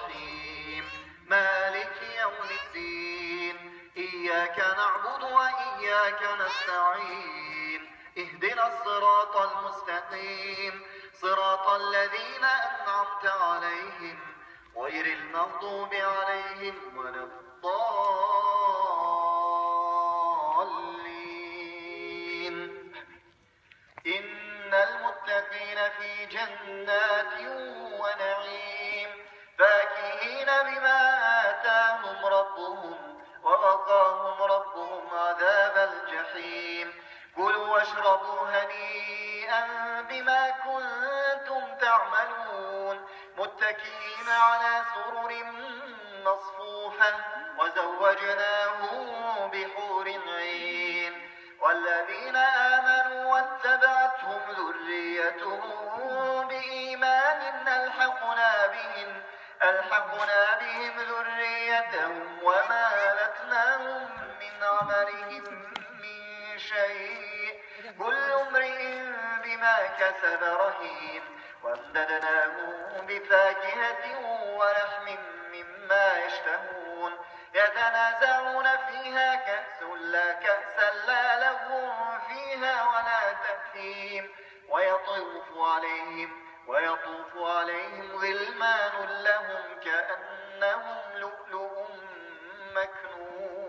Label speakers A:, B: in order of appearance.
A: الرحيم مالك يوم الدين إياك نعبد وإياك نستعين اهدنا الصراط المستقيم صراط الذين أنعمت عليهم غير المغضوب عليهم ولا الضالين. إن المتقين في جنات ونعيم فاكهين بما آتاهم ربهم ووقاهم ربهم عذاب الجحيم كلوا واشربوا هنيئا بما كنتم تعملون متكئين على سرر مصفوفة وزوجناهم بحور عين والذين آمنوا واتبعتهم ذريتهم بإيمان ألحقنا بهم ذريتهم وما ألتناهم من عملهم من شيء كل امرئ بما كسب رهين وامددناهم بفاكهة ولحم مما يشتهون يتنازعون فيها كأس لا لغو فيها ولا تأثيم ويطوف عليهم غلمان لهم كأنهم لؤلؤ مكنون.